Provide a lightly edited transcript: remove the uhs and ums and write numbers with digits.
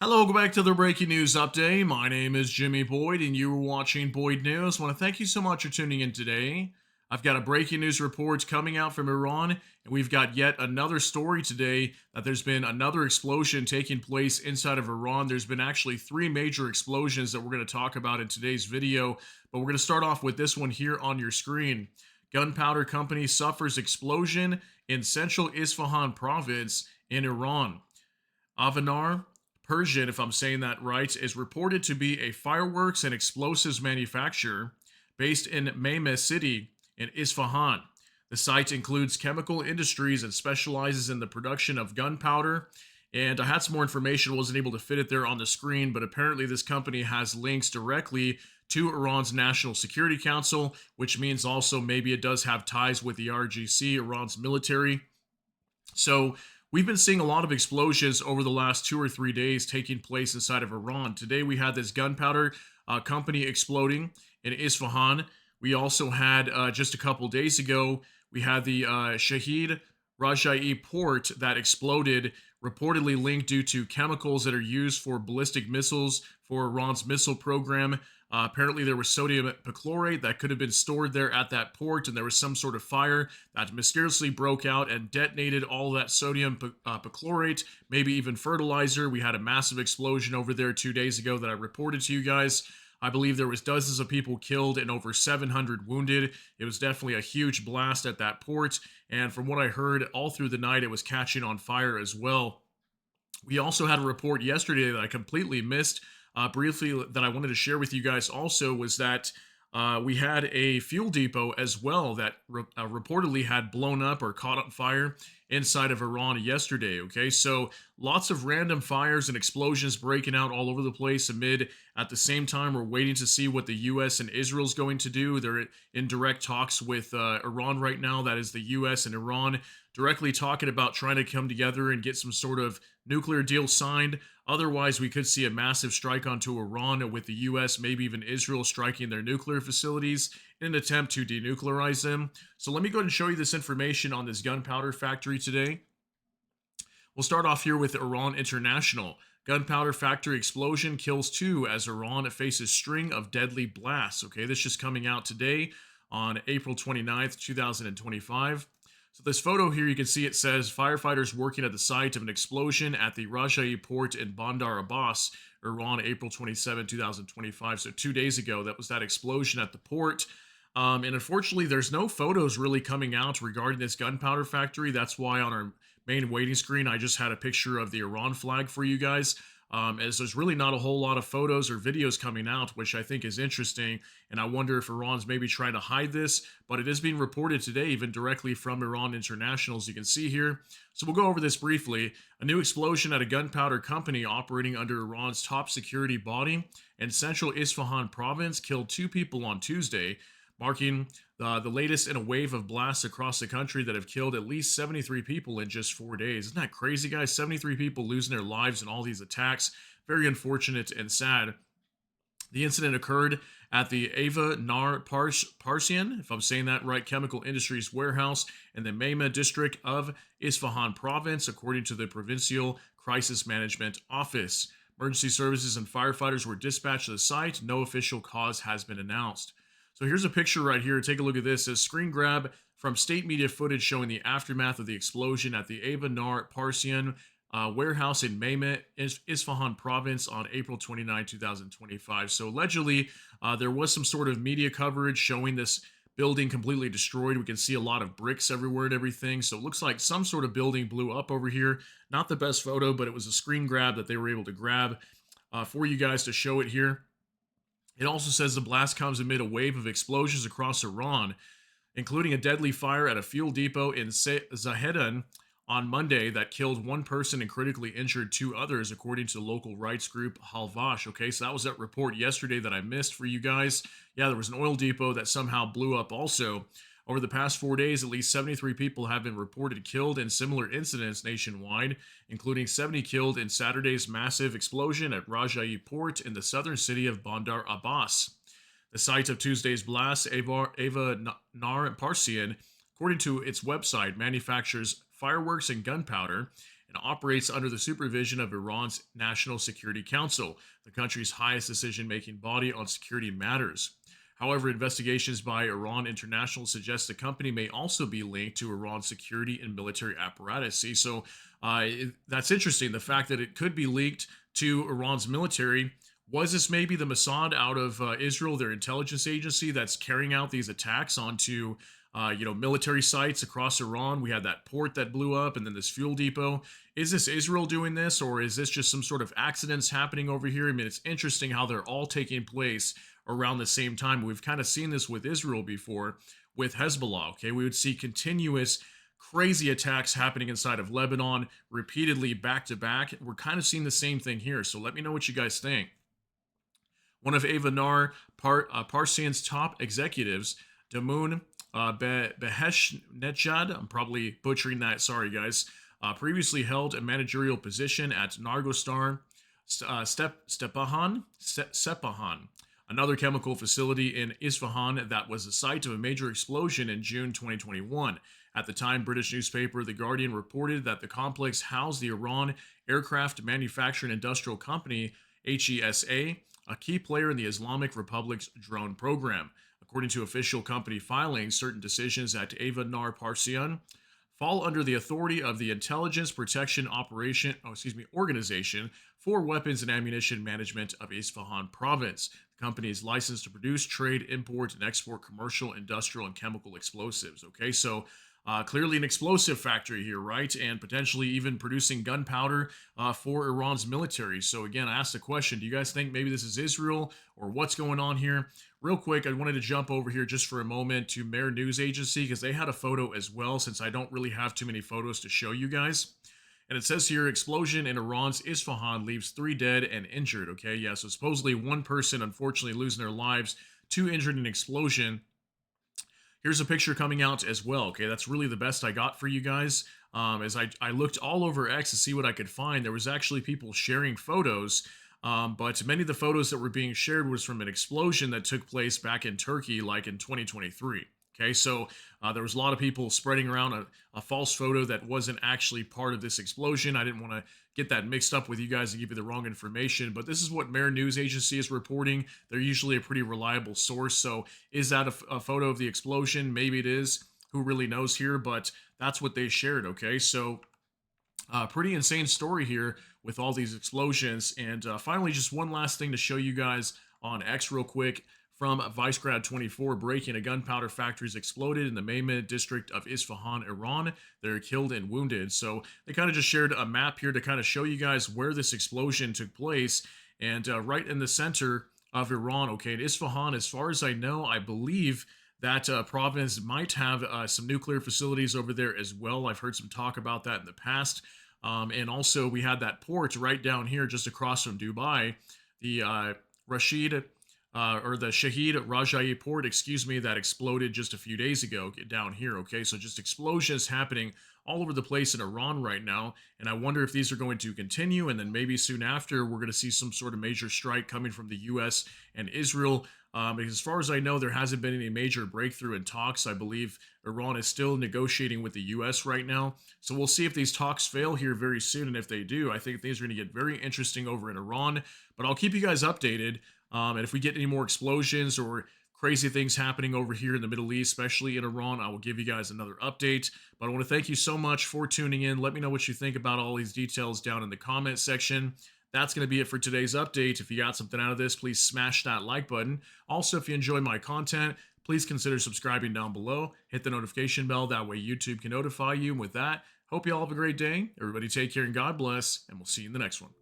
Hello, welcome back to the breaking news update. My name is Jimmy Boyd, and you are watching Boyd News. I want to thank you so much for tuning in today. I've got a breaking news report coming out from Iran, and we've got yet another story today that there's been another explosion taking place inside of Iran. There's been actually three major explosions that we're going to talk about in today's video, but we're going to start off with this one here on your screen. Gunpowder company suffers explosion in central Isfahan province in Iran. Avanar Persian, if I'm saying that right, is reported to be a fireworks and explosives manufacturer based in Mehmet City in Isfahan. The site includes chemical industries and specializes in the production of gunpowder. And I had some more information, wasn't able to fit it there on the screen, but apparently this company has links directly to Iran's National Security Council, which means also maybe it does have ties with the RGC, Iran's military. So we've been seeing a lot of explosions over the last 2 or 3 days taking place inside of Iran. Today we had this gunpowder company exploding in Isfahan. We also had just a couple days ago, we had the Shahid Rajai port that exploded, reportedly linked due to chemicals that are used for ballistic missiles for Iran's missile program. Apparently, there was sodium perchlorate that could have been stored there at that port, and there was some sort of fire that mysteriously broke out and detonated all that sodium perchlorate, maybe even fertilizer. We had a massive explosion over there 2 days ago that I reported to you guys. I believe there was dozens of people killed and over 700 wounded. It was definitely a huge blast at that port, and from what I heard, all through the night, it was catching on fire as well. We also had a report yesterday that I completely missed briefly that I wanted to share with you guys also was that we had a fuel depot as well that reportedly had blown up or caught on fire inside of Iran yesterday. Okay, so lots of random fires and explosions breaking out all over the place amid at the same time we're waiting to see what the US and Israel's going to do. They're in direct talks with Iran right now. That is the US and Iran directly talking about trying to come together and get some sort of nuclear deal signed. Otherwise, we could see a massive strike onto Iran with the US, maybe even Israel striking their nuclear facilities in an attempt to denuclearize them. So let me go ahead and show you this information on this gunpowder factory today. We'll start off here with Iran International. Gunpowder factory explosion kills two as Iran faces string of deadly blasts. Okay, this just coming out today on April 29th, 2025. So this photo here, you can see it says firefighters working at the site of an explosion at the Rajai port in Bandar Abbas, Iran, April 27, 2025. So 2 days ago, that was that explosion at the port. And unfortunately, there's no photos really coming out regarding this gunpowder factory. That's why on our main waiting screen, I just had a picture of the Iran flag for you guys. As there's really not a whole lot of photos or videos coming out, which I think is interesting. And I wonder if Iran's maybe trying to hide this, but it is being reported today, even directly from Iran International, as you can see here. So we'll go over this briefly. A new explosion at a gunpowder company operating under Iran's top security body in central Isfahan province killed two people on Tuesday, marking the latest in a wave of blasts across the country that have killed at least 73 people in just 4 days. Isn't that crazy, guys? 73 people losing their lives in all these attacks. Very unfortunate and sad. The incident occurred at the Ava Nar Parsian, if I'm saying that right, chemical industries warehouse in the Mehmet district of Isfahan province, according to the Provincial Crisis Management Office. Emergency services and firefighters were dispatched to the site. No official cause has been announced. So here's a picture right here. Take a look at this. A screen grab from state media footage showing the aftermath of the explosion at the Ava Nar Parsian warehouse in Mehmet, Isfahan province on April 29, 2025. So allegedly, there was some sort of media coverage showing this building completely destroyed. We can see a lot of bricks everywhere and everything. So it looks like some sort of building blew up over here. Not the best photo, but it was a screen grab that they were able to grab for you guys to show it here. It also says the blast comes amid a wave of explosions across Iran, including a deadly fire at a fuel depot in Zahedan on Monday that killed one person and critically injured two others, according to the local rights group Halvash. Okay, so that was that report yesterday that I missed for you guys. Yeah, there was an oil depot that somehow blew up also. Over the past 4 days, at least 73 people have been reported killed in similar incidents nationwide, including 70 killed in Saturday's massive explosion at Rajai Port in the southern city of Bandar Abbas. The site of Tuesday's blast, Ava Nar Parsian, according to its website, manufactures fireworks and gunpowder and operates under the supervision of Iran's National Security Council, the country's highest decision making body on security matters. However, investigations by Iran International suggest the company may also be linked to Iran's security and military apparatus. See, so that's interesting. The fact that it could be linked to Iran's military. Was this maybe the Mossad out of Israel, their intelligence agency, that's carrying out these attacks onto, military sites across Iran? We had that port that blew up, and then this fuel depot. Is this Israel doing this, or is this just some sort of accidents happening over here? I mean, it's interesting how they're all taking place around the same time. We've kind of seen this with Israel before, with Hezbollah. Okay, we would see continuous crazy attacks happening inside of Lebanon repeatedly back to back. We're kind of seeing the same thing here. So let me know what you guys think. One of Avanar Parsian's top executives, Damoun Beheshnejad, I'm probably butchering that, sorry guys, previously held a managerial position at Nargostar Sepahan, another chemical facility in Isfahan that was the site of a major explosion in June 2021. At the time, British newspaper The Guardian reported that the complex housed the Iran Aircraft Manufacturing Industrial Company, HESA, a key player in the Islamic Republic's drone program. According to official company filings, certain decisions at Avanar Parsian fall under the authority of the Intelligence Protection Organization for Weapons and Ammunition Management of Isfahan Province. The company is licensed to produce, trade, import, and export commercial, industrial, and chemical explosives. Okay, so clearly an explosive factory here, right? And potentially even producing gunpowder for Iran's military. So again, I asked the question, do you guys think maybe this is Israel or what's going on here? Real quick, I wanted to jump over here just for a moment to Mehr News Agency because they had a photo as well, since I don't really have too many photos to show you guys. And it says here, explosion in Iran's Isfahan leaves 3 dead and injured. Okay, yeah, so supposedly 1 person unfortunately losing their lives, 2 injured in explosion. Here's a picture coming out as well. Okay, that's really the best I got for you guys. As I looked all over X to see what I could find, there was actually people sharing photos, but many of the photos that were being shared was from an explosion that took place back in Turkey, like in 2023. Okay, so there was a lot of people spreading around a false photo that wasn't actually part of this explosion. I didn't want to get that mixed up with you guys and give you the wrong information, but this is what Mehr News Agency is reporting. They're usually a pretty reliable source. So is that a photo of the explosion? Maybe it is. Who really knows here? But that's what they shared. Okay, so pretty insane story here with all these explosions. And finally, just one last thing to show you guys on X real quick. From Vicegrad 24, breaking a gunpowder factories exploded in the Mehmed district of Isfahan, Iran. They're killed and wounded. So they kind of just shared a map here to kind of show you guys where this explosion took place. And right in the center of Iran, okay, in Isfahan, as far as I know, I believe that province might have some nuclear facilities over there as well. I've heard some talk about that in the past. And also we had that port right down here just across from Dubai, the the Shahid Raja'i port, that exploded just a few days ago down here, okay? So just explosions happening all over the place in Iran right now, and I wonder if these are going to continue, and then maybe soon after, we're going to see some sort of major strike coming from the U.S. and Israel, because as far as I know, there hasn't been any major breakthrough in talks. I believe Iran is still negotiating with the U.S. right now, so we'll see if these talks fail here very soon, and if they do, I think things are going to get very interesting over in Iran, but I'll keep you guys updated. And if we get any more explosions or crazy things happening over here in the Middle East, especially in Iran, I will give you guys another update. But I want to thank you so much for tuning in. Let me know what you think about all these details down in the comment section. That's going to be it for today's update. If you got something out of this, please smash that like button. Also, if you enjoy my content, please consider subscribing down below. Hit the notification bell. That way YouTube can notify you. And with that, hope you all have a great day. Everybody take care and God bless. And we'll see you in the next one.